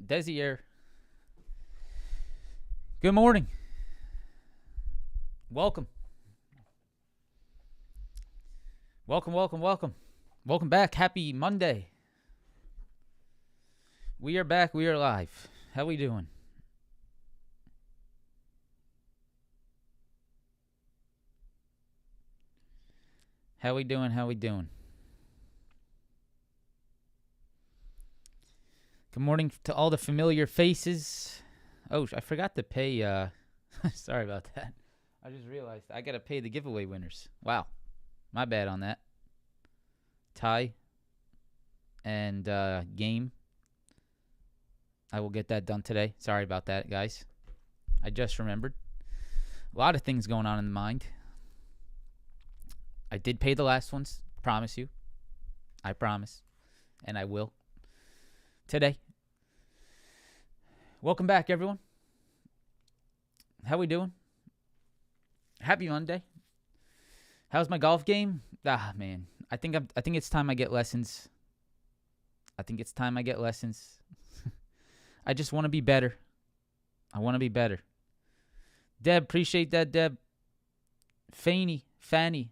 Desi here. Good morning. Welcome. Welcome back. Happy Monday. We are back. We are live. How we doing? How we doing? Good morning to all the familiar faces. Oh, I forgot to pay. Sorry about that. I just realized I got to pay the giveaway winners. Wow. My bad on that. Ty and Game. I will get that done today. Sorry about that, guys. I just remembered. A lot of things going on in the mind. I did pay the last ones. Promise you. I promise. And I will. Today. Welcome back, everyone. How we doing? Happy Monday. How's my golf game? Man. I think it's time I get lessons. I just want to be better. I want to be better. Deb, appreciate that, Deb. Fanny Farmer.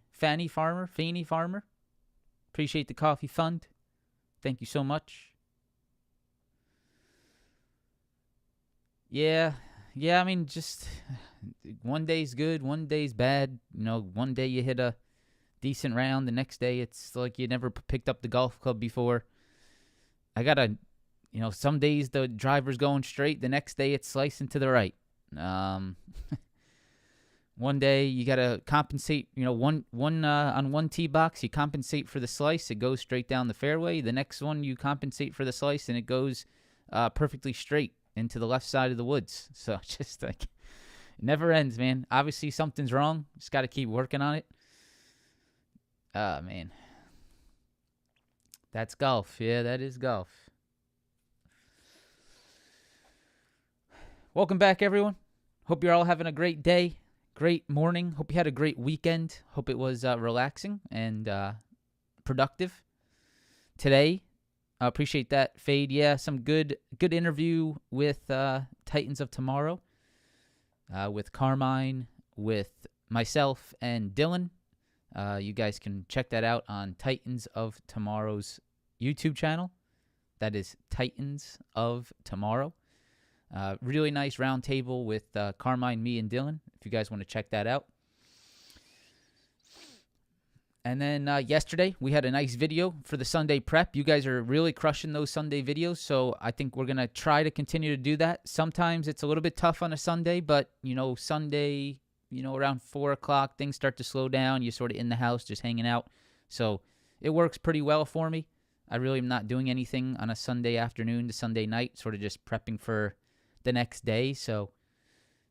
Appreciate the coffee fund. Thank you so much. Yeah, I mean, just one day's good, one day's bad. One day you hit a decent round, the next day it's like you never picked up the golf club before. I gotta, some days the driver's going straight, the next day it's slicing to the right. One day you gotta compensate, on one tee box you compensate for the slice, it goes straight down the fairway. The next one you compensate for the slice and it goes perfectly straight into the left side of the woods. So just like, it never ends, man. Obviously something's wrong. Just got to keep working on it. Man. That's golf. Yeah, that is golf. Welcome back, everyone. Hope you're all having a great day, great morning. Hope you had a great weekend. Hope it was relaxing and productive. Today, I appreciate that, Fade. Yeah, some good interview with Titans of Tomorrow, with Carmine, with myself, and Dylan. You guys can check that out on Titans of Tomorrow's YouTube channel. That is Titans of Tomorrow. Really nice round table with Carmine, me, and Dylan, if you guys want to check that out. And then yesterday, we had a nice video for the Sunday prep. You guys are really crushing those Sunday videos, so I think we're going to try to continue to do that. Sometimes it's a little bit tough on a Sunday, but, Sunday, around 4 o'clock, things start to slow down. You're sort of in the house just hanging out. So it works pretty well for me. I really am not doing anything on a Sunday afternoon to Sunday night, sort of just prepping for the next day. So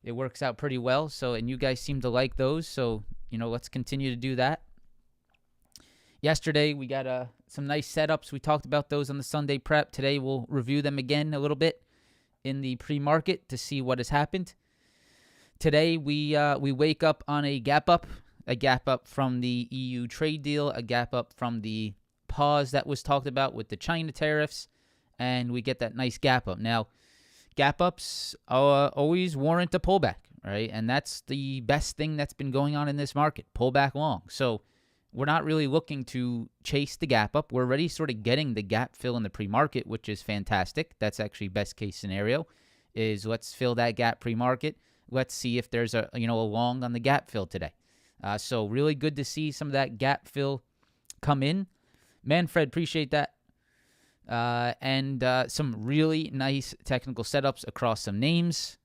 it works out pretty well. So, and you guys seem to like those, so, let's continue to do that. Yesterday, we got some nice setups. We talked about those on the Sunday prep. Today, we'll review them again a little bit in the pre-market to see what has happened. Today, we wake up on a gap up from the EU trade deal, a gap up from the pause that was talked about with the China tariffs, and we get that nice gap up. Now, gap ups always warrant a pullback, right? And that's the best thing that's been going on in this market, pullback long. So we're not really looking to chase the gap up. We're already sort of getting the gap fill in the pre-market, which is fantastic. That's actually best case scenario, is let's fill that gap pre-market. Let's see if there's a long on the gap fill today. So really good to see some of that gap fill come in. Manfred, appreciate that. And some really nice technical setups across some names.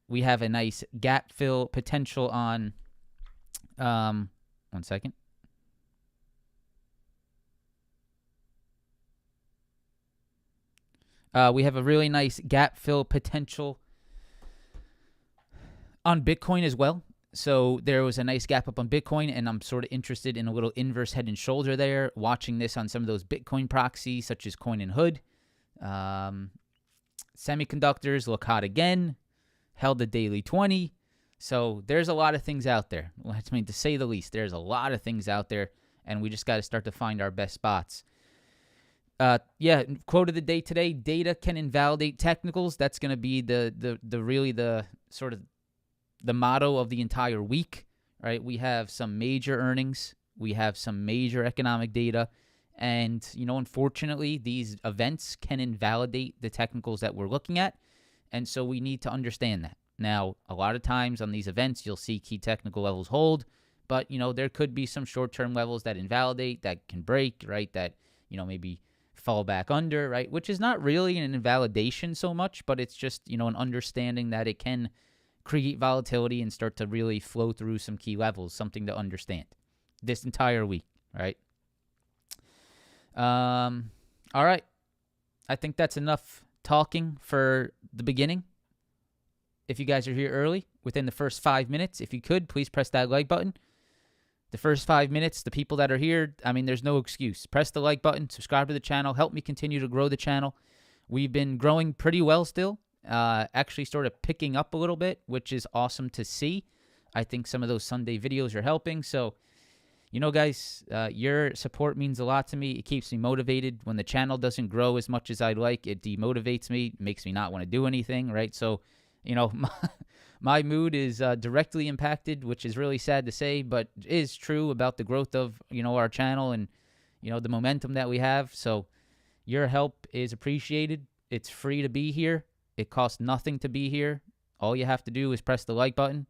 We have a nice gap fill potential on, 1 second. We have a really nice gap fill potential on Bitcoin as well. So there was a nice gap up on Bitcoin, and I'm sort of interested in a little inverse head and shoulder there, watching this on some of those Bitcoin proxies, such as Coin and Hood. Semiconductors look hot again, held the daily 20. So there's a lot of things out there. I mean, to say the least, there's a lot of things out there, and we just got to start to find our best spots. Yeah, quote of the day today: data can invalidate technicals. That's going to be the really the sort of the motto of the entire week, right? We have some major earnings, we have some major economic data, and unfortunately, these events can invalidate the technicals that we're looking at, and so we need to understand that. Now, a lot of times on these events, you'll see key technical levels hold, but there could be some short-term levels that invalidate, that can break, right? That maybe fall back under, right? Which is not really an invalidation so much, but it's just an understanding that it can create volatility and start to really flow through some key levels, something to understand this entire week, right? All right. I think that's enough talking for the beginning. If you guys are here early, within the first 5 minutes, if you could, please press that like button. The first 5 minutes, the people that are here, there's no excuse. Press the like button, subscribe to the channel, help me continue to grow the channel. We've been growing pretty well still. Actually sort of picking up a little bit, which is awesome to see. I think some of those Sunday videos are helping. So, guys, your support means a lot to me. It keeps me motivated. When the channel doesn't grow as much as I'd like, it demotivates me, makes me not want to do anything, right? So, my mood is directly impacted, which is really sad to say, but is true about the growth of, our channel and, the momentum that we have. So your help is appreciated. It's free to be here. It costs nothing to be here. All you have to do is press the like button.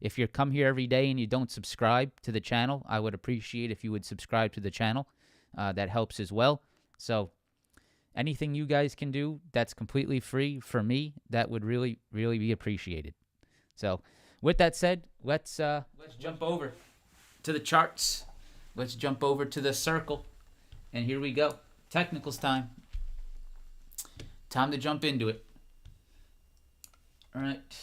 If you come here every day and you don't subscribe to the channel, I would appreciate if you would subscribe to the channel. That helps as well. So anything you guys can do that's completely free for me, that would really, really be appreciated. So with that said, let's jump over to the charts. Let's jump over to the circle. And here we go. Technicals time. Time to jump into it. All right.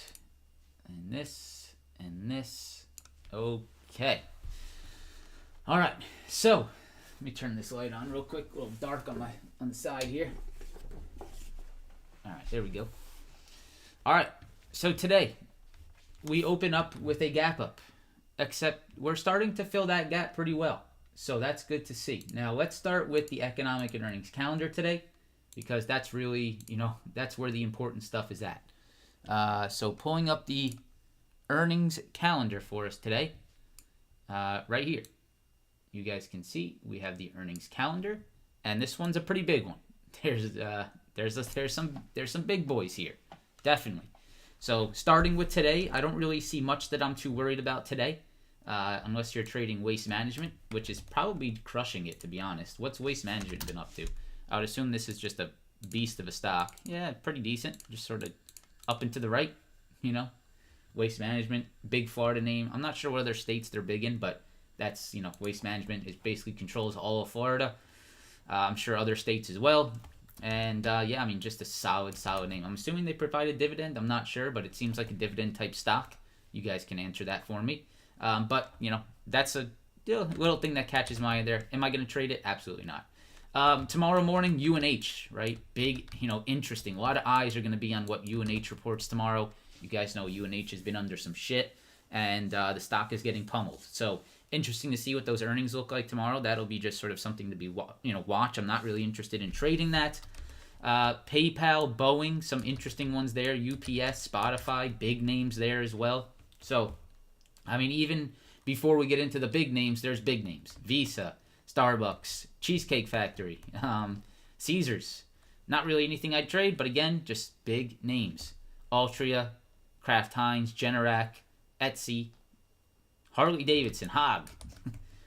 And this and this. Okay. All right. So let me turn this light on real quick. A little dark on the side here. All right. There we go. All right. So today we open up with a gap up, except we're starting to fill that gap pretty well. So that's good to see. Now let's start with the economic and earnings calendar today, because that's really, that's where the important stuff is at. So pulling up the earnings calendar for us today, right here. You guys can see we have the earnings calendar, and this one's a pretty big one. There's some big boys here, definitely. So starting with today, I don't really see much that I'm too worried about today, unless you're trading Waste Management, which is probably crushing it, to be honest. What's Waste Management been up to? I would assume this is just a beast of a stock. Yeah, pretty decent. Just sort of up and to the right, Waste Management, big Florida name. I'm not sure what other states they're big in, but that's, Waste Management is basically controls all of Florida. I'm sure other states as well. And just a solid name. I'm assuming they provide a dividend. I'm not sure, but it seems like a dividend type stock. You guys can answer that for me. But that's a little thing that catches my eye there. Am I going to trade it? Absolutely not. Tomorrow morning, UNH, right? Big, interesting. A lot of eyes are going to be on what UNH reports tomorrow. You guys know UNH has been under some shit, and the stock is getting pummeled. So interesting to see what those earnings look like tomorrow. That'll be just sort of something to be, watch. I'm not really interested in trading that. PayPal, Boeing, some interesting ones there. UPS, Spotify, big names there as well. So, even before we get into the big names, there's big names. Visa, Starbucks, Cheesecake Factory, Caesars. Not really anything I'd trade, but again, just big names. Altria, Kraft Heinz, Generac, Etsy, Harley Davidson, Hog.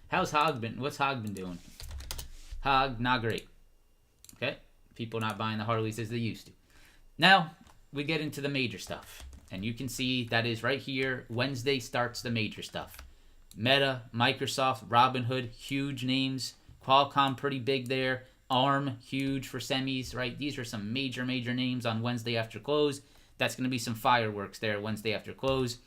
How's Hog been? What's Hog been doing? Hog, not great. Okay? People not buying the Harleys as they used to. Now, we get into the major stuff. And you can see that is right here. Wednesday starts the major stuff. Meta, Microsoft, Robinhood, huge names. Qualcomm, pretty big there. ARM, huge for semis, right? These are some major names on Wednesday after close. That's going to be some fireworks there Wednesday after close.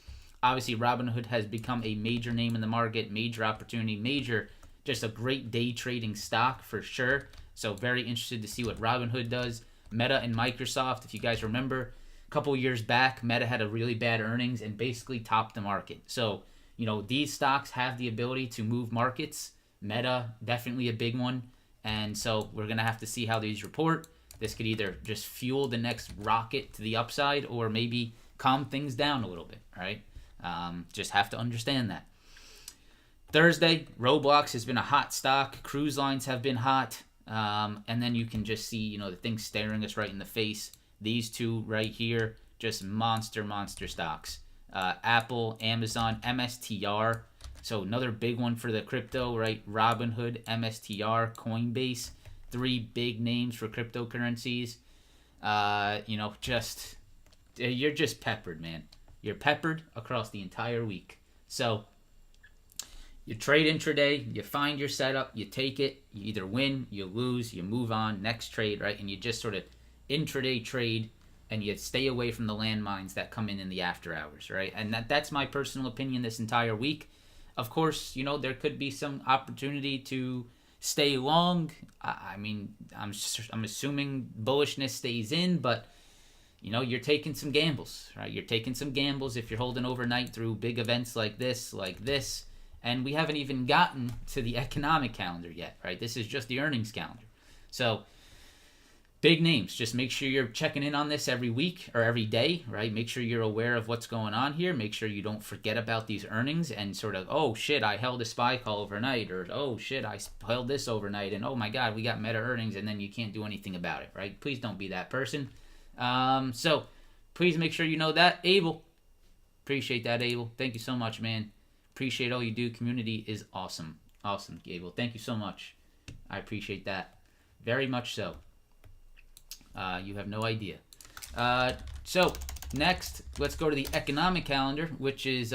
Obviously, Robinhood has become a major name in the market, major opportunity, just a great day trading stock for sure. So very interested to see what Robinhood does. Meta and Microsoft, if you guys remember, a couple years back, Meta had a really bad earnings and basically topped the market. So, these stocks have the ability to move markets. Meta, definitely a big one. And so we're going to have to see how these report. This could either just fuel the next rocket to the upside or maybe calm things down a little bit, right? Just have to understand that. Thursday, Roblox has been a hot stock. Cruise lines have been hot. And then you can just see, the things staring us right in the face. These two right here, just monster stocks. Apple, Amazon, MSTR. So another big one for the crypto, right? Robinhood, MSTR, Coinbase. 3 big names for cryptocurrencies. You're just peppered, man. You're peppered across the entire week. So you trade intraday, you find your setup, you take it, you either win, you lose, you move on, next trade, right? And you just sort of intraday trade, and you stay away from the landmines that come in the after hours, right? And that's my personal opinion this entire week. Of course, there could be some opportunity to stay long. I mean, I'm assuming bullishness stays in, but you're taking some gambles, right? You're taking some gambles if you're holding overnight through big events like this, and we haven't even gotten to the economic calendar yet, right? This is just the earnings calendar. So big names, just make sure you're checking in on this every week or every day, right? Make sure you're aware of what's going on here. Make sure you don't forget about these earnings and sort of, oh shit, I held a SPY call overnight, or oh shit, I held this overnight, and oh my God, we got meta earnings, and then you can't do anything about it, right? Please don't be that person. So please make sure you know that. Abel, appreciate that, Abel. Thank you so much, man. Appreciate all you do. Community is awesome. Awesome, Abel. Thank you so much. I appreciate that. Very much so. You have no idea. So next, let's go to the economic calendar, which is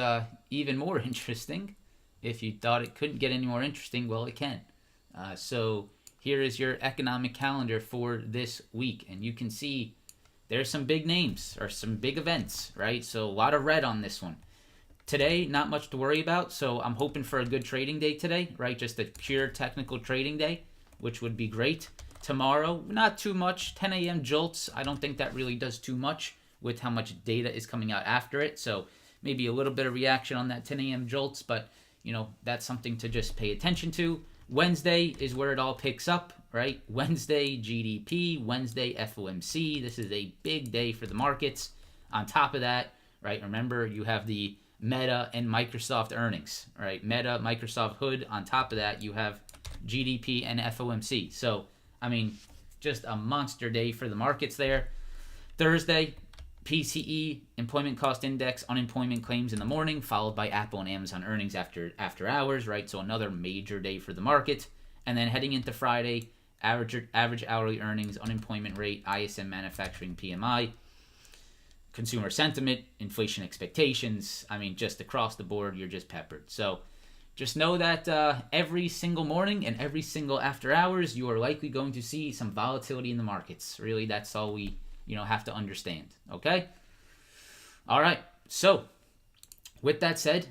even more interesting. If you thought it couldn't get any more interesting, well, it can. So here is your economic calendar for this week, and you can see there's some big names or some big events, right? So a lot of red on this one. Today, not much to worry about, so I'm hoping for a good trading day today, right? Just a pure technical trading day, which would be great. Tomorrow, not too much. 10 a.m. jolts, I don't think that really does too much with how much data is coming out after it. So maybe a little bit of reaction on that 10 a.m. jolts, but, that's something to just pay attention to. Wednesday is where it all picks up, right? Wednesday, GDP. Wednesday, FOMC. This is a big day for the markets. On top of that, right, remember you have the Meta and Microsoft earnings, right? Meta, Microsoft hood. On top of that, you have GDP and FOMC. So, I mean, just a monster day for the markets there. Thursday, PCE, Employment Cost Index, unemployment claims in the morning, followed by Apple and Amazon earnings after hours, right? So another major day for the market. And then heading into Friday, average hourly earnings, unemployment rate, ISM manufacturing PMI, consumer sentiment, inflation expectations. I mean, just across the board, you're just peppered. So just know that every single morning and every single after hours, you are likely going to see some volatility in the markets. Really, that's all we have to understand. Okay? All right. So with that said,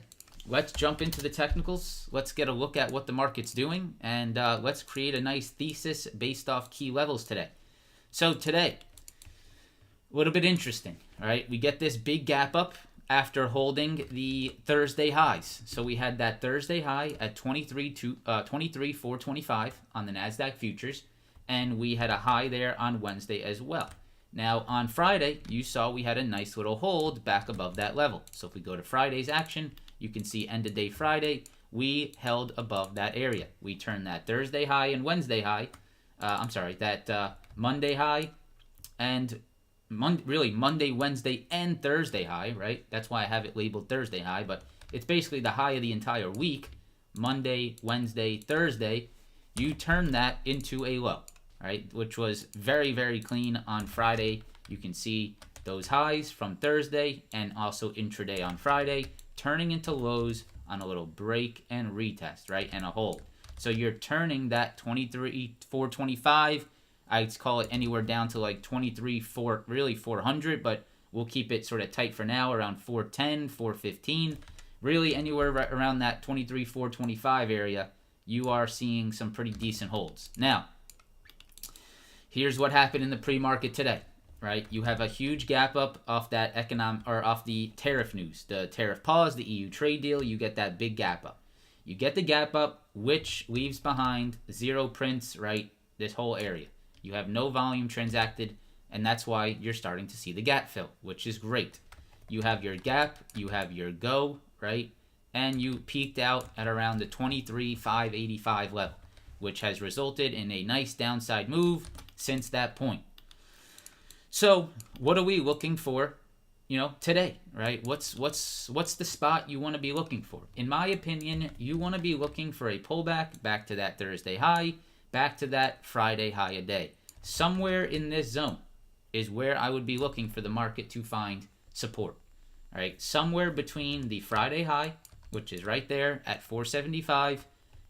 let's jump into the technicals. Let's get a look at what the market's doing, and let's create a nice thesis based off key levels today. So today, a little bit interesting. All right, we get this big gap up after holding the Thursday highs. So we had that Thursday high at 23,425 on the NASDAQ futures, and we had a high there on Wednesday as well. Now on Friday, you saw we had a nice little hold back above that level. So if we go to Friday's action, you can see end of day Friday, we held above that area. We turned that Thursday high and Wednesday high, that Monday high and Monday, Wednesday, and Thursday high, right? That's why I have it labeled Thursday high, but it's basically the high of the entire week. Monday, Wednesday, Thursday, you turn that into a low, right? Which was very, very clean on Friday. You can see those highs from Thursday and also intraday on Friday turning into lows on a little break and retest, right? And a hold. So you're turning that 23,425, I'd call it anywhere down to like 400, but we'll keep it sort of tight for now, around 410, 415. Really anywhere right around that 23,425 area, you are seeing some pretty decent holds. Now, here's what happened in the pre-market today, right? You have a huge gap up off that off the tariff news, the tariff pause, the EU trade deal. You get that big gap up. You get the gap up, which leaves behind zero prints, right? this whole area. You have no volume transacted, and that's why you're starting to see the gap fill, which is great. You have your gap, you have your go, right? And you peaked out at around the 23,585 level, which has resulted in a nice downside move since that point. So what are we looking for, today, right? What's the spot you want to be looking for? In my opinion, you want to be looking for a pullback back to that Thursday high, back to that Friday high a day. Somewhere in this zone is where I would be looking for the market to find support. All right, somewhere between the Friday high, which is right there at 475,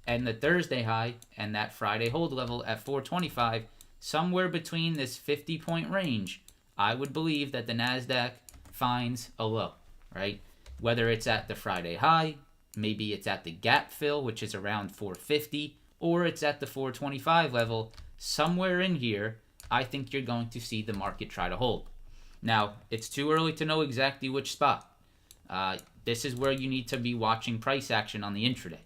and the Thursday high and that Friday hold level at 425, somewhere between this 50-point range, I would believe that the NASDAQ finds a low, right? Whether it's at the Friday high, maybe it's at the gap fill, which is around 450, or it's at the 425 level, somewhere in here, I think you're going to see the market try to hold. Now, it's too early to know exactly which spot. This is where you need to be watching price action on the intraday.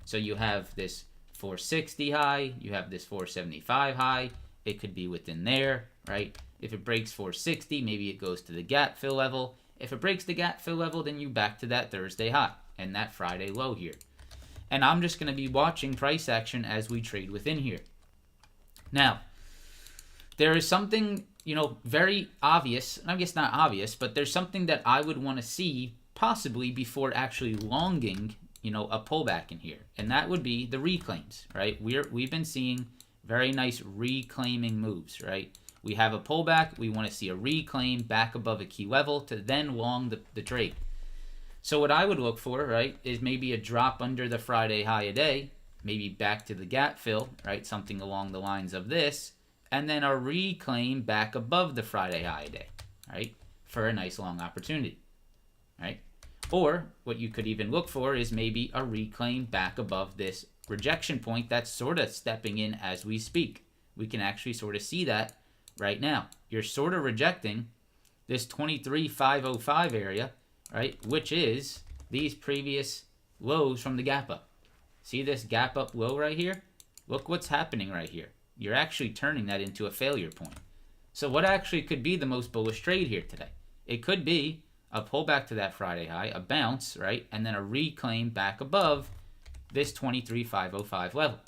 So you have this 460 high, you have this 475 high. It could be within there, right? If it breaks 460, maybe it goes to the gap fill level. If it breaks the gap fill level, then you back to that Thursday high and that Friday low here. And I'm just going to be watching price action as we trade within here. Now, there is something, very obvious. I guess not obvious, but there's something that I would want to see possibly before actually longing, a pullback in here. And that would be the reclaims, right? We've been seeing very nice reclaiming moves, right? We have a pullback. We want to see a reclaim back above a key level to then long the trade. So what I would look for, right, is maybe a drop under the Friday high a day, maybe back to the gap fill, right, something along the lines of this, and then a reclaim back above the Friday high a day, right, for a nice long opportunity, right? Or what you could even look for is maybe a reclaim back above this rejection point that's sort of stepping in as we speak. We can actually sort of see that right now. You're sort of rejecting this 23,505 area, right, which is these previous lows from the gap up. See this gap up low right here? Look what's happening right here. You're actually turning that into a failure point. So what actually could be the most bullish trade here today? It could be a pullback to that Friday high, a bounce, right, and then a reclaim back above this 23,505 level.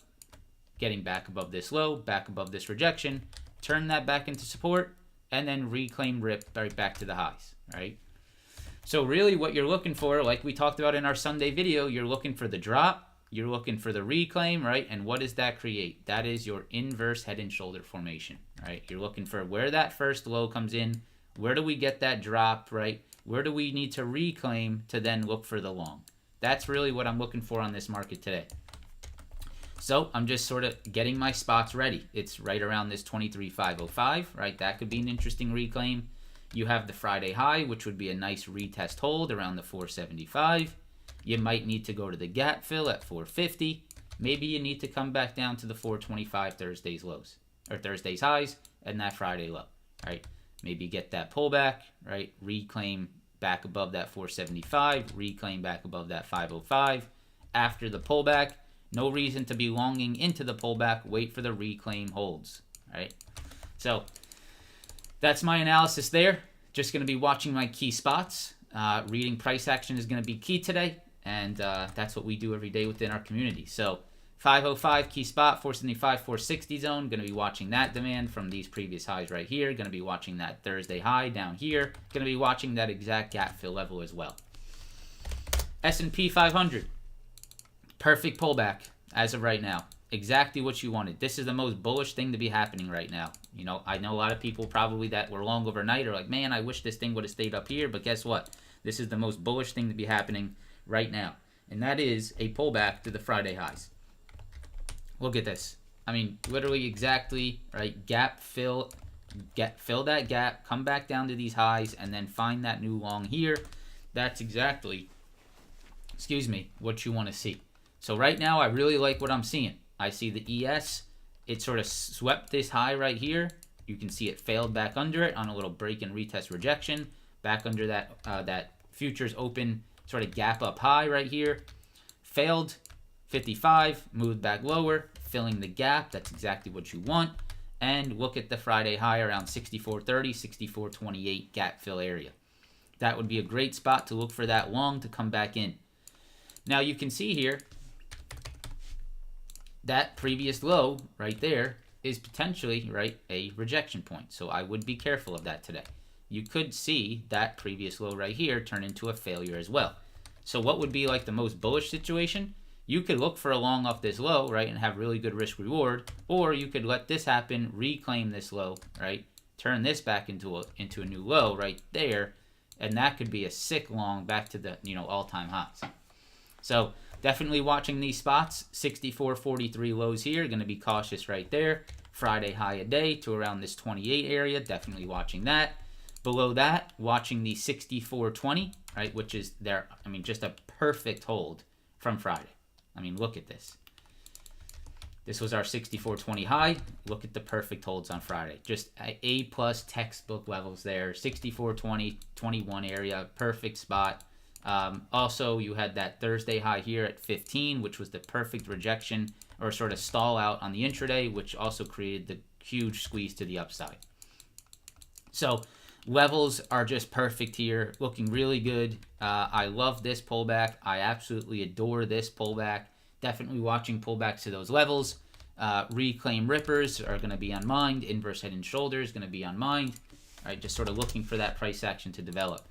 Getting back above this low, back above this rejection, turn that back into support, and then reclaim rip right back to the highs, right? So really what you're looking for, like we talked about in our Sunday video, you're looking for the drop, you're looking for the reclaim, right? And what does that create? That is your inverse head and shoulder formation, right? You're looking for where that first low comes in, where do we get that drop, right? Where do we need to reclaim to then look for the long? That's really what I'm looking for on this market today. So I'm just sort of getting my spots ready. It's right around this 23,505, right? That could be an interesting reclaim. You have the Friday high, which would be a nice retest hold around the 475. You might need to go to the gap fill at 450. Maybe you need to come back down to the 425 Thursday's lows, or Thursday's highs, and that Friday low, right? Maybe get that pullback, right? Reclaim back above that 475, reclaim back above that 505. After the pullback, no reason to be longing into the pullback. Wait for the reclaim holds, right? So that's my analysis there. Just going to be watching my key spots. Reading price action is going to be key today, and that's what we do every day within our community. So 505 key spot, 475, 460 zone. Going to be watching that demand from these previous highs right here. Going to be watching that Thursday high down here. Going to be watching that exact gap fill level as well. S&P 500. Perfect pullback as of right now. Exactly what you wanted. This is the most bullish thing to be happening right now. I know a lot of people probably that were long overnight are like, man, I wish this thing would have stayed up here. But guess what? This is the most bullish thing to be happening right now. And that is a pullback to the Friday highs. Look at this. I mean, literally exactly, right? Gap fill, fill that gap, come back down to these highs, and then find that new long here. That's exactly, what you want to see. So right now, I really like what I'm seeing. I see the ES. It sort of swept this high right here. You can see it failed back under it on a little break and retest rejection. Back under that that futures open sort of gap up high right here. Failed 55, moved back lower, filling the gap. That's exactly what you want. And look at the Friday high around 64.30, 64.28 gap fill area. That would be a great spot to look for that long to come back in. Now you can see here that previous low right there is potentially, right, a rejection point. So I would be careful of that today. You could see that previous low right here turn into a failure as well. So what would be like the most bullish situation? You could look for a long off this low, right, and have really good risk reward, or you could let this happen, reclaim this low, right, turn this back into a new low right there, and that could be a sick long back to the, all-time highs. So definitely watching these spots. 64.43 lows here, going to be cautious right there. Friday high a day to around this 28 area, definitely watching that. Below that, watching the 64.20, right, which is there, just a perfect hold from Friday. Look at this. This was our 64.20 high. Look at the perfect holds on Friday. Just A+ textbook levels there. 64.20, 21 area, perfect spot. Also, you had that Thursday high here at 15, which was the perfect rejection or sort of stall out on the intraday, which also created the huge squeeze to the upside. So levels are just perfect here, looking really good. I love this pullback. I absolutely adore this pullback. Definitely watching pullbacks to those levels. Reclaim rippers are going to be on mind. Inverse head and shoulders going to be on mind. All right, just sort of looking for that price action to develop.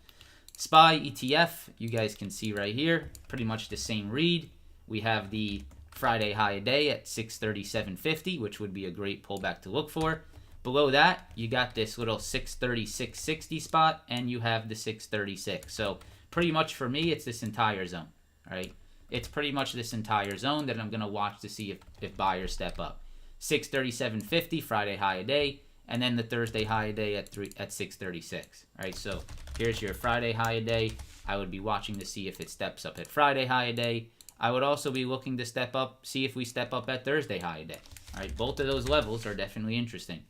SPY ETF, you guys can see right here, pretty much the same read. We have the Friday high a day at 637.50, which would be a great pullback to look for. Below that, you got this little 636.60 spot, and you have the 636. So pretty much for me, it's this entire zone, right? It's pretty much this entire zone that I'm going to watch to see if buyers step up. 637.50, Friday high a day, and then the Thursday high a day at 636, right? So here's your Friday high a day. I would be watching to see if it steps up at Friday high a day. I would also be looking to step up, see if we step up at Thursday high a day. All right, both of those levels are definitely interesting.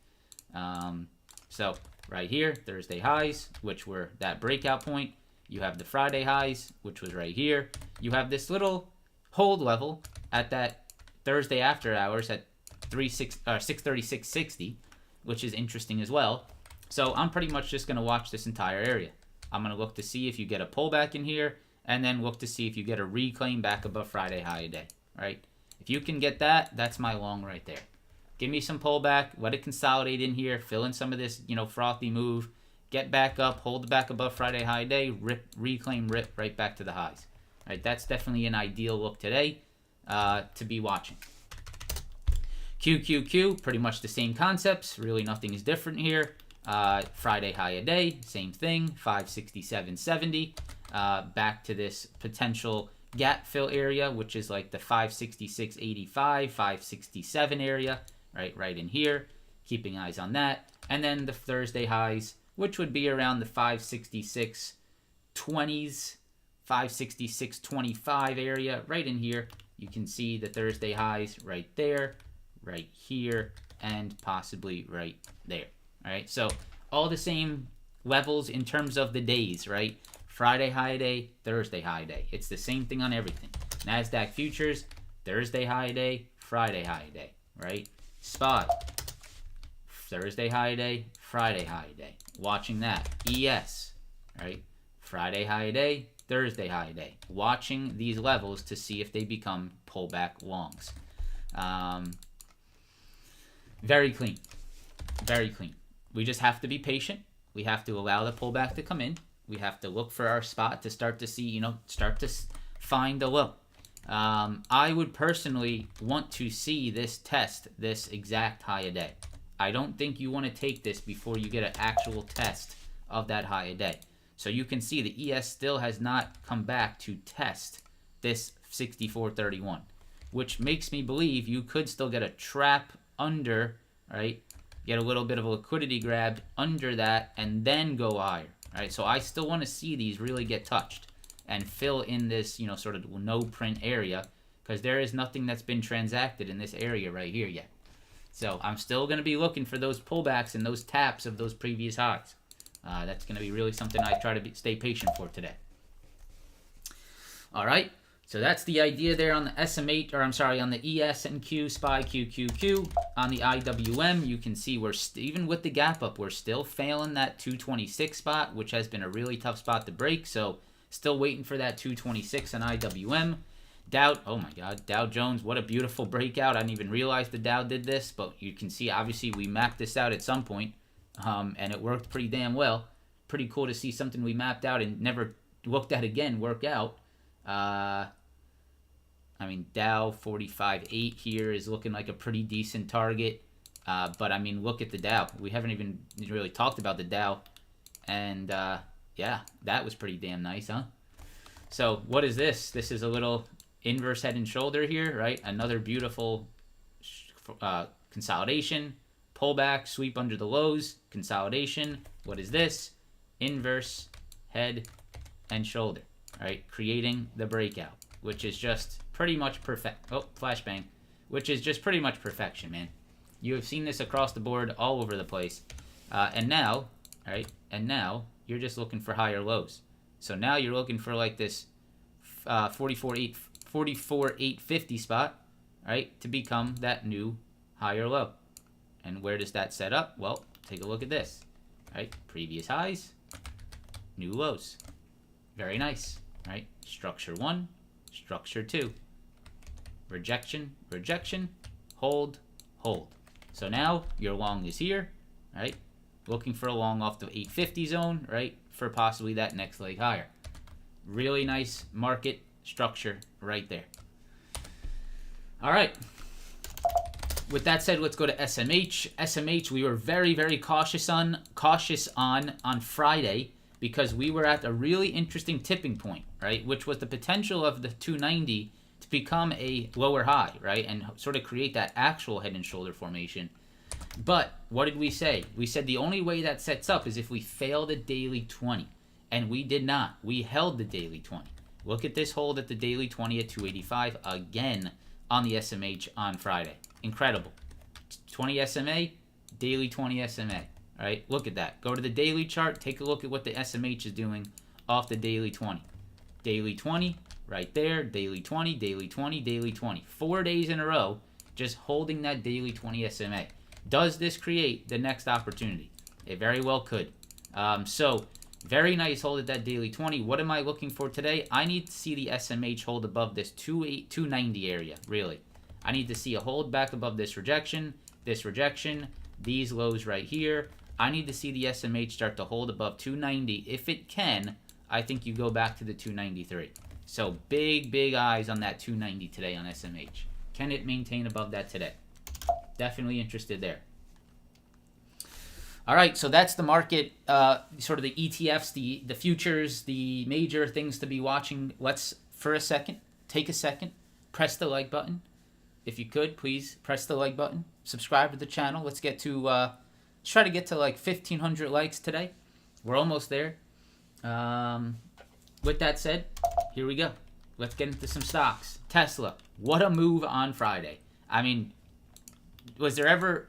So right here, Thursday highs, which were that breakout point. You have the Friday highs, which was right here. You have this little hold level at that Thursday after hours at 636.60, which is interesting as well. So I'm pretty much just going to watch this entire area. I'm going to look to see if you get a pullback in here, and then look to see if you get a reclaim back above Friday high a day, right? If you can get that, that's my long right there. Give me some pullback, let it consolidate in here, fill in some of this, frothy move, get back up, hold back above Friday high a day, reclaim, rip right back to the highs. All right, that's definitely an ideal look today to be watching. QQQ, pretty much the same concepts. Really nothing is different here. Friday high a day, same thing, 567.70. Back to this potential gap fill area, which is like the 566.85, 567 area, right in here. Keeping eyes on that. And then the Thursday highs, which would be around the 566.20s, 566.25 area, right in here. You can see the Thursday highs right there, right here, and possibly right there. All right, so all the same levels in terms of the days, right? Friday high day, Thursday high day. It's the same thing on everything. NASDAQ futures, Thursday high day, Friday high day, right? SPY, Thursday high day, Friday high day. Watching that. ES, right? Friday high day, Thursday high day. Watching these levels to see if they become pullback longs. Very clean. Very clean. We just have to be patient. We have to allow the pullback to come in. We have to look for our spot to start to see, start to find a low. I would personally want to see this test this exact high a day. I don't think you want to take this before you get an actual test of that high a day. So you can see the ES still has not come back to test this 64.31, which makes me believe you could still get a trap under, right? Get a little bit of a liquidity grab under that and then go higher, right? So I still want to see these really get touched and fill in this, sort of no print area, because there is nothing that's been transacted in this area right here yet. So I'm still going to be looking for those pullbacks and those taps of those previous highs. That's going to be really something I try to stay patient for today. All right. So that's the idea there on the SMH, or I'm sorry, on the ES and Q, SPY, QQQ. On the IWM, you can see we're even with the gap up, we're still failing that 226 spot, which has been a really tough spot to break. So still waiting for that 226 on IWM. Dow, oh my God, Dow Jones, what a beautiful breakout. I didn't even realize the Dow did this, but you can see obviously we mapped this out at some point, and it worked pretty damn well. Pretty cool to see something we mapped out and never looked at again work out. I mean, Dow 45.8 here is looking like a pretty decent target. But, I mean, look at the Dow. We haven't even really talked about the Dow. And, yeah, that was pretty damn nice, huh? So, what is this? This is a little inverse head and shoulder here, right? Another beautiful consolidation, pullback, sweep under the lows, consolidation. What is this? Inverse head and shoulder, right? Creating the breakout, which is just pretty much perfect. Oh, flashbang. Which is just pretty much perfection, man. You have seen this across the board all over the place. And now, right? And now you're just looking for higher lows. So now you're looking for like this 44,850 spot, right? To become that new higher low. And where does that set up? Well, take a look at this, right? Previous highs, new lows. Very nice, right? Structure 1, structure 2. Rejection, rejection, hold, hold. So now your long is here, right? Looking for a long off the 850 zone, right? For possibly that next leg higher. Really nice market structure right there. All right. With that said, let's go to SMH. SMH, we were very, very cautious on Friday because we were at a really interesting tipping point, right? Which was the potential of the 290 to become a lower high, right? And sort of create that actual head and shoulder formation. But what did we say? We said the only way that sets up is if we fail the daily 20. And we did not. We held the daily 20. Look at this hold at the daily 20 at 285 again on the SMH on Friday. Incredible. 20 SMA, daily 20 SMA. All right, look at that. Go to the daily chart. Take a look at what the SMH is doing off the daily 20. Daily 20, right there. Daily 20, daily 20, daily 20. 4 days in a row, just holding that daily 20 SMA. Does this create the next opportunity? It very well could. So, very nice hold at that daily 20. What am I looking for today? I need to see the SMH hold above this 290 area, really. I need to see a hold back above this rejection, these lows right here. I need to see the SMH start to hold above 290. If it can, I think you go back to the 293. So big, big eyes on that 290 today on SMH. Can it maintain above that today? Definitely interested there. All right, so that's the market, sort of the ETFs, the futures, the major things to be watching. Let's, for a second, take a second, press the like button. If you could, please press the like button. Subscribe to the channel. Let's get to, let's try to get to like 1,500 likes today. We're almost there. With that said, here we go. Let's get into some stocks. Tesla, what a move on Friday. I mean, was there ever,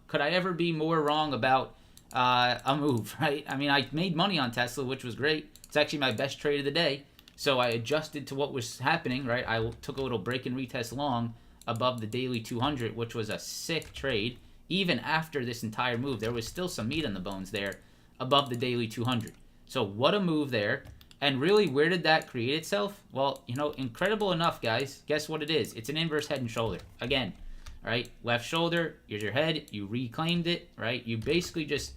could I ever be more wrong about a move, right? I mean, I made money on Tesla, which was great. It's actually my best trade of the day. So I adjusted to what was happening, right? I took a little break and retest long above the daily 200, which was a sick trade. Even after this entire move, there was still some meat on the bones there above the daily 200. So what a move there. And really, where did that create itself? Well, incredible enough, guys. Guess what it is? It's an inverse head and shoulder. Again, right? Left shoulder, here's your head. You reclaimed it, right? You basically just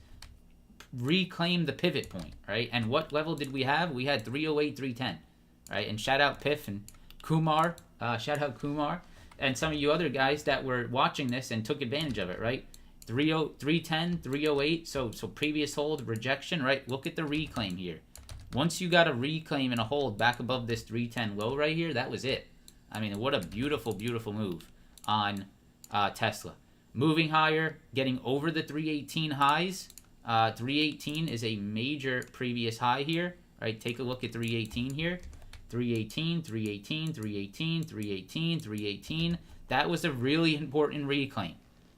reclaimed the pivot point, right? And what level did we have? We had 308, 310, right? And shout out Piff and Kumar. Shout out Kumar. And some of you other guys that were watching this and took advantage of it, right? 310, 308, so previous hold, rejection, right? Look at the reclaim here. Once you got a reclaim and a hold back above this 310 low right here, that was it. I mean, what a beautiful, beautiful move on Tesla. Moving higher, getting over the 318 highs. 318 is a major previous high here, right? Take a look at 318 here. 318, 318, 318, 318, 318. That was a really important reclaim.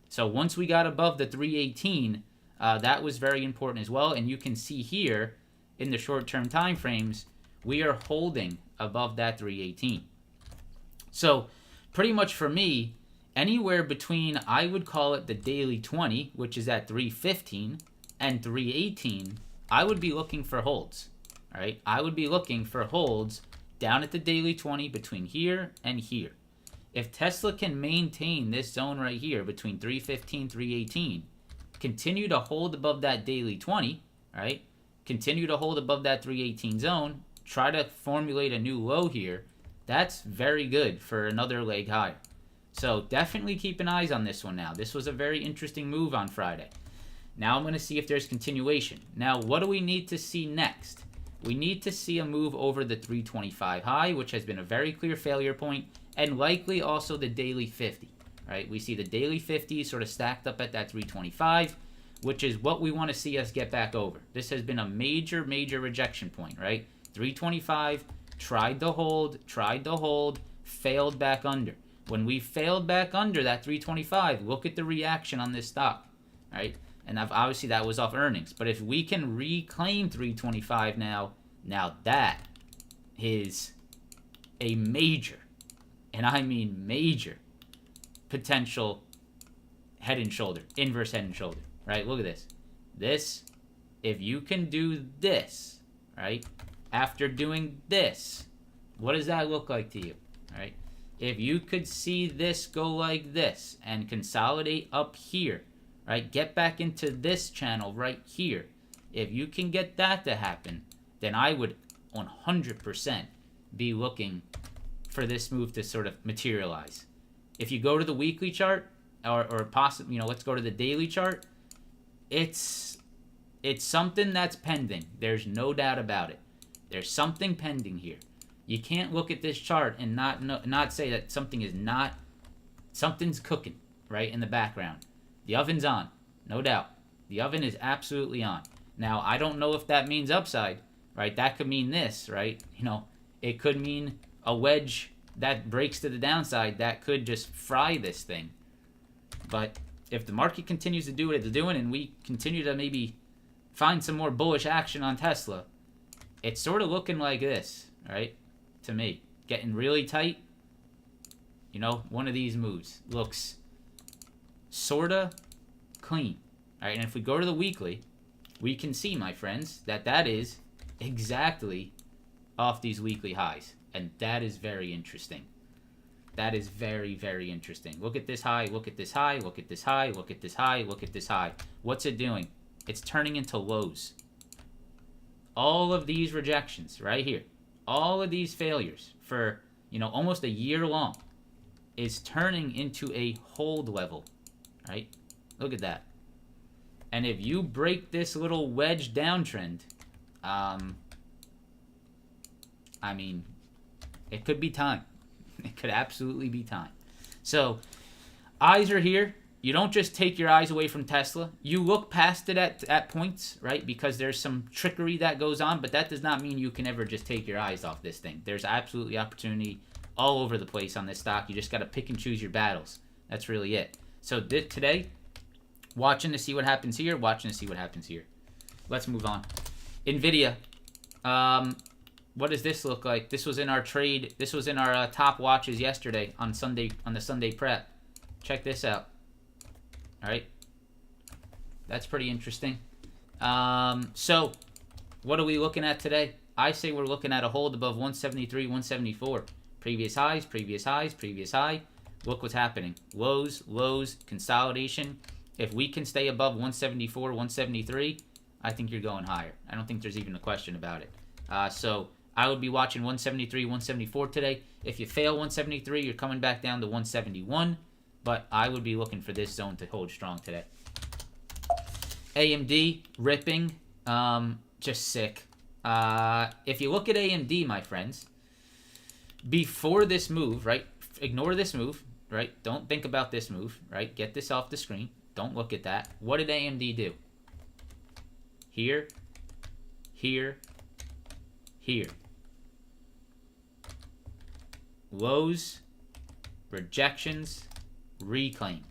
So once we got above the 318, that was very important as well. And you can see here in the short-term time frames, we are holding above that 318. So pretty much for me, anywhere between, I would call it the daily 20, which is at 315, and 318, I would be looking for holds. All right, I would be looking for holds down at the daily 20 between here and here. If Tesla can maintain this zone right here between 315, 318, continue to hold above that daily 20, right? Continue to hold above that 318 zone, try to formulate a new low here. That's very good for another leg higher. So definitely keep an eye on this one now. This was a very interesting move on Friday. Now I'm going to see if there's continuation. Now, what do we need to see next? We need to see a move over the 325 high, which has been a very clear failure point, and likely also the daily 50. Right? We see the daily 50 sort of stacked up at that 325, which is what we want to see us get back over. This has been a major, major rejection point, right? 325, tried to hold, failed back under. When we failed back under that 325, look at the reaction on this stock, right? And obviously that was off earnings. But if we can reclaim 325 now that is a major, and I mean major, potential head and shoulder, inverse head and shoulder, right? Look at this. This, if you can do this, right, after doing this, what does that look like to you, right? If you could see this go like this and consolidate up here, right, get back into this channel right here, if you can get that to happen, then I would 100% be looking for this move to sort of materialize. If you go to the weekly chart, or possibly, let's go to the daily chart, it's something that's pending. There's no doubt about it. There's something pending here. You can't look at this chart and not say that something's cooking, right, in the background. The oven's on, no doubt. The oven is absolutely on. Now, I don't know if that means upside, right? That could mean this, right? It could mean a wedge that breaks to the downside. That could just fry this thing. But if the market continues to do what it's doing and we continue to maybe find some more bullish action on Tesla, it's sort of looking like this, right? To me, getting really tight. One of these moves looks sort of clean. All right, and if we go to the weekly, we can see, my friends, that is exactly off these weekly highs. And that is very interesting. That is very, very interesting. Look at this high, look at this high, look at this high, look at this high, look at this high. What's it doing? It's turning into lows. All of these rejections right here, all of these failures for, almost a year long is turning into a hold level, right? Look at that. And if you break this little wedge downtrend, it could be time. It could absolutely be time. So, eyes are here. You don't just take your eyes away from Tesla. You look past it at points, right? Because there's some trickery that goes on, but that does not mean you can ever just take your eyes off this thing. There's absolutely opportunity all over the place on this stock. You just got to pick and choose your battles. That's really it. So today, watching to see what happens here, watching to see what happens here. Let's move on. NVIDIA. What does this look like? This was in our trade. This was in our top watches yesterday on the Sunday prep. Check this out. All right. That's pretty interesting. So what are we looking at today? I say we're looking at a hold above 173, 174. Previous highs, previous highs, previous high. Look what's happening. Lows, lows, consolidation. If we can stay above 174, 173, I think you're going higher. I don't think there's even a question about it. So I would be watching 173, 174 today. If you fail 173, you're coming back down to 171. But I would be looking for this zone to hold strong today. AMD, ripping, just sick. If you look at AMD, my friends, before this move, right? Ignore this move, right? Don't think about this move, right? Get this off the screen. Don't look at that. What did AMD do? Here, here, here. Lows, rejections, reclaim.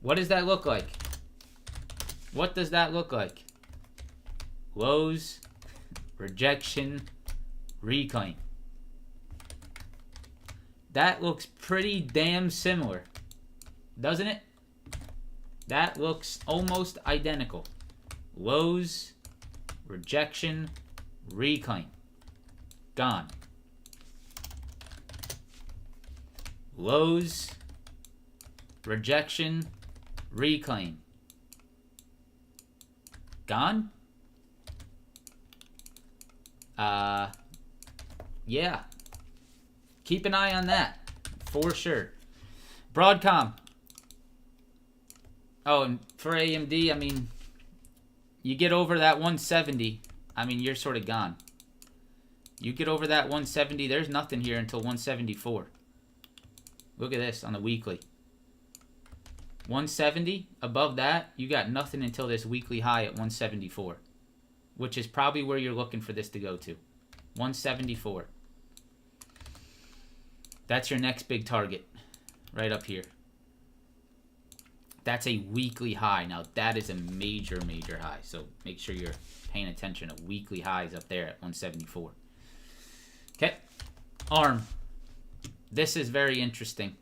What does that look like? What does that look like? Lows, rejection, reclaim. That looks pretty damn similar, doesn't it? That looks almost identical. Lows, rejection, reclaim. Gone. Lows, rejection, reclaim. Gone? Yeah. Keep an eye on that, for sure. Broadcom. Oh, and for AMD, I mean, you get over that 170, I mean, you're sort of gone. You get over that 170, there's nothing here until 174. Look at this on the weekly. 170, above that, you got nothing until this weekly high at 174, which is probably where you're looking for this to go to. 174. That's your next big target, right up here. That's a weekly high. Now, that is a major, major high. So make sure you're paying attention to weekly highs up there at 174. Okay. ARM. This is very interesting.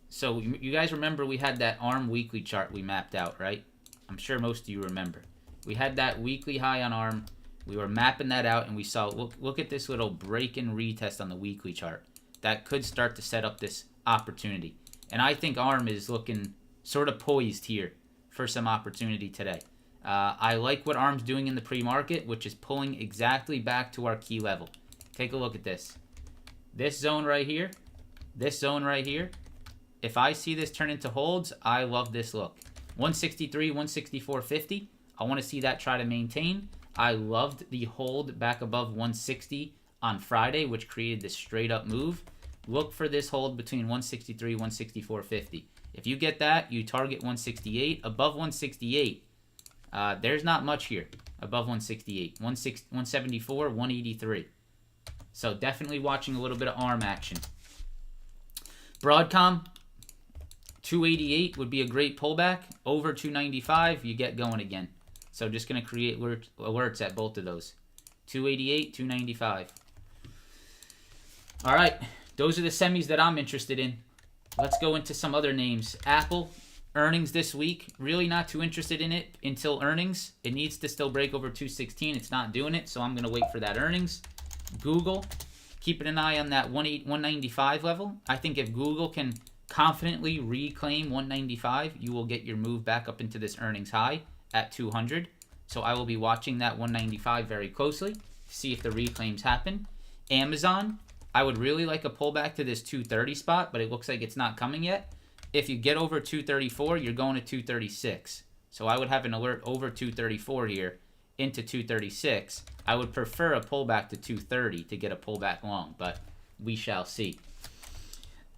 So you guys remember we had that ARM weekly chart we mapped out, right? I'm sure most of you remember. We had that weekly high on ARM. We were mapping that out, and we saw, look at this little break and retest on the weekly chart. That could start to set up this opportunity. And I think ARM is looking sort of poised here for some opportunity today. I like what ARM's doing in the pre-market, which is pulling exactly back to our key level. Take a look at this. This zone right here, this zone right here, if I see this turn into holds, I love this look. 163, 164.50. I want to see that try to maintain. I loved the hold back above 160 on Friday, which created this straight up move. Look for this hold between 163, 164.50. If you get that, you target 168. Above 168, there's not much here. Above 168, 174, 183. So definitely watching a little bit of ARM action. Broadcom, 288 would be a great pullback. Over 295, you get going again. So just going to create alerts at both of those. 288, 295. All right, those are the semis that I'm interested in. Let's go into some other names. Apple, earnings this week. Really not too interested in it until earnings. It needs to still break over 216. It's not doing it, so I'm going to wait for that earnings. Google, keeping an eye on that 195 level. I think if Google can confidently reclaim 195, you will get your move back up into this earnings high at 200. So I will be watching that 195 very closely to see if the reclaims happen. Amazon, I would really like a pullback to this 230 spot, but it looks like it's not coming yet. If you get over 234, you're going to 236. So I would have an alert over 234 here into 236. I would prefer a pullback to 230 to get a pullback long, but we shall see.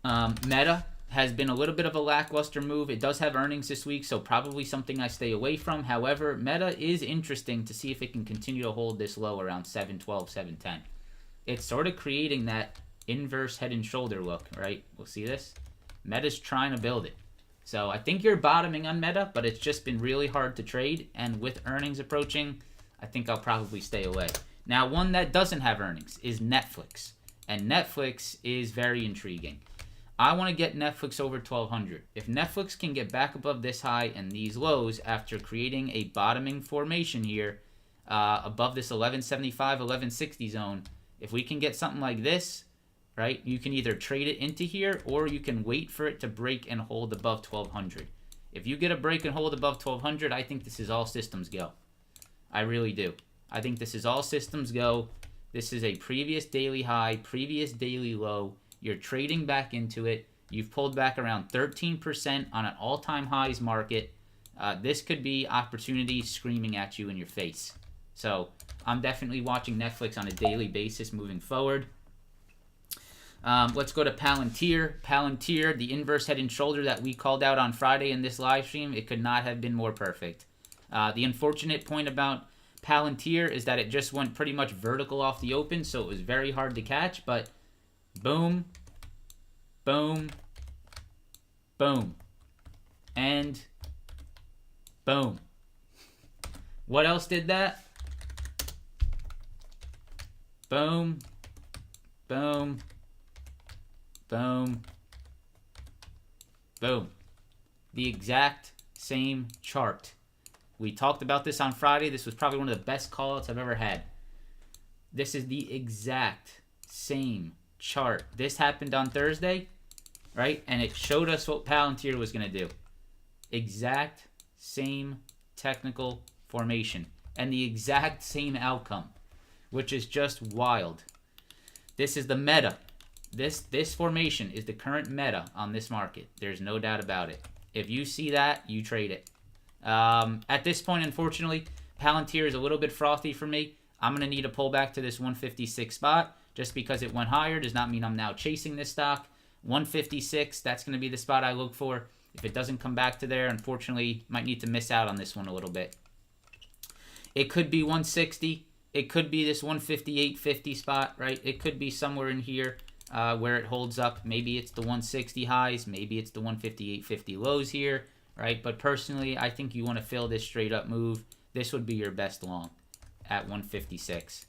Meta has been a little bit of a lackluster move. It does have earnings this week, so probably something I stay away from. However, Meta is interesting to see if it can continue to hold this low around 712, 710. It's sort of creating that inverse head and shoulder look, right? We'll see this. Meta's trying to build it. So I think you're bottoming on Meta, but it's just been really hard to trade. And with earnings approaching, I think I'll probably stay away. Now, one that doesn't have earnings is Netflix. And Netflix is very intriguing. I want to get Netflix over 1200. If Netflix can get back above this high and these lows after creating a bottoming formation here above this 1175, 1160 zone, if we can get something like this, right, you can either trade it into here or you can wait for it to break and hold above 1200. If you get a break and hold above 1200, I think this is all systems go. I really do. I think this is all systems go. This is a previous daily high, previous daily low. You're trading back into it. You've pulled back around 13% on an all-time highs market. This could be opportunity screaming at you in your face. So I'm definitely watching Netflix on a daily basis moving forward. Let's go to Palantir. Palantir, the inverse head and shoulder that we called out on Friday in this live stream, it could not have been more perfect. The unfortunate point about Palantir is that it just went pretty much vertical off the open, so it was very hard to catch, but boom, boom, boom, and boom. What else did that? Boom, boom, Boom. Boom. The exact same chart. We talked about this on Friday. This was probably one of the best callouts I've ever had. This is the exact same chart. This happened on Thursday, right? And it showed us what Palantir was going to do. Exact same technical formation and the exact same outcome, which is just wild. This is the meta. This formation is the current meta on this market. There's no doubt about it. If you see that, you trade it. At this point, unfortunately, Palantir is a little bit frothy for me. I'm going to need a pullback to this 156 spot. Just because it went higher does not mean I'm now chasing this stock. 156, that's going to be the spot I look for. If it doesn't come back to there, unfortunately, might need to miss out on this one a little bit. It could be 160. It could be this 158.50 spot, right? It could be somewhere in here where it holds up. Maybe it's the 160 highs. Maybe it's the 158.50 lows here, right? But personally, I think you want to fill this straight up move. This would be your best long at 156.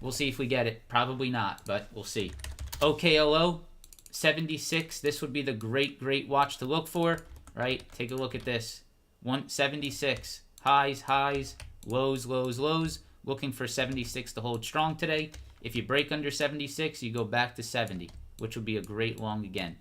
We'll see if we get it. Probably not, but we'll see. OKLO, 76. This would be the great watch to look for, right? Take a look at this. 176. Highs, lows. Looking for 76 to hold strong today. If you break under 76, you go back to 70, which would be a great long again.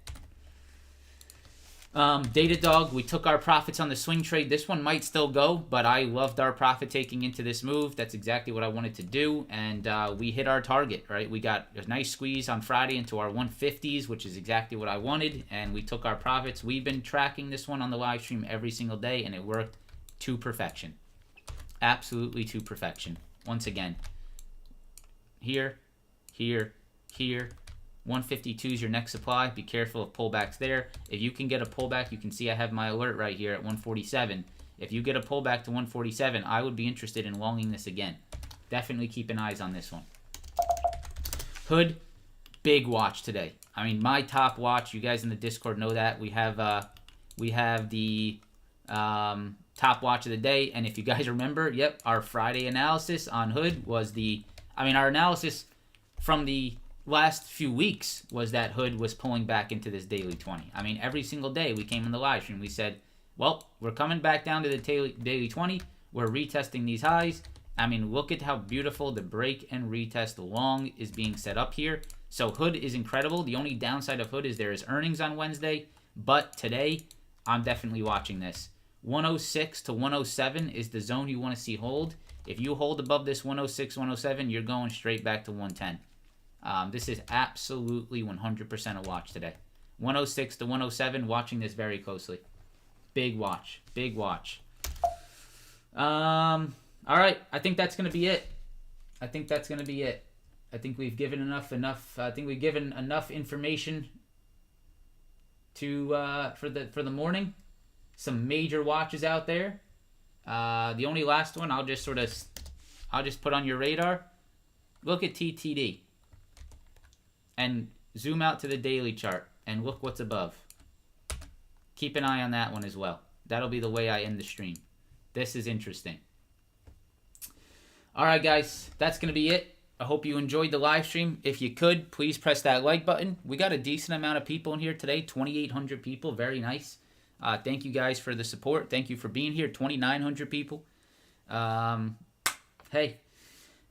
Datadog, we took our profits on the swing trade. This one might still go, but I loved our profit taking into this move. That's exactly what I wanted to do, and we hit our target, right? We got a nice squeeze on Friday into our 150s, which is exactly what I wanted, and we took our profits. We've been tracking this one on the live stream every single day, and it worked to perfection. Absolutely to perfection. Once again, here. 152 is your next supply. Be careful of pullbacks there. If you can get a pullback, you can see I have my alert right here at 147. If you get a pullback to 147, I would be interested in longing this again. Definitely keeping eyes on this one. Hood, big watch today. I mean, my top watch. You guys in the Discord know that. We have the top watch of the day. And if you guys remember, yep, our Friday analysis on Hood was our analysis from the last few weeks was that Hood was pulling back into this daily 20. I mean, every single day we came in the live stream, we said, well, we're coming back down to the daily 20. We're retesting these highs. I mean, look at how beautiful the break and retest long is being set up here. So Hood is incredible. The only downside of Hood is there is earnings on Wednesday, but today I'm definitely watching this. 106 to 107 is the zone you want to see hold. If you hold above this 106, 107, you're going straight back to 110. This is absolutely 100% a watch today. 106 to 107, watching this very closely. Big watch. All right, I think that's going to be it. I think we've given enough. I think we've given enough information to for the morning. Some major watches out there. The only last one I'll just put on your radar. Look at TTD. And zoom out to the daily chart and look what's above. Keep an eye on that one as well. That'll be the way I end the stream. This is interesting. All right, guys, that's going to be it. I hope you enjoyed the live stream. If you could, please press that like button. We got a decent amount of people in here today, 2,800 people. Very nice. Thank you guys for the support. Thank you for being here, 2,900 people. Hey,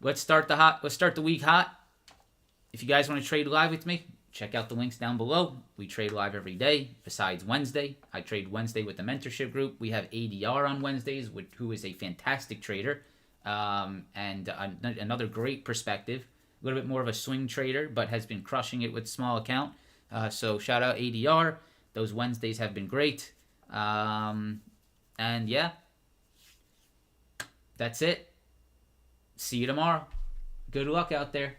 let's start the week hot. If you guys want to trade live with me, check out the links down below. We trade live every day besides Wednesday. I trade Wednesday with the mentorship group. We have ADR on Wednesdays, who is a fantastic trader and another great perspective. A little bit more of a swing trader, but has been crushing it with small account. So shout out ADR. Those Wednesdays have been great. And yeah, that's it. See you tomorrow. Good luck out there.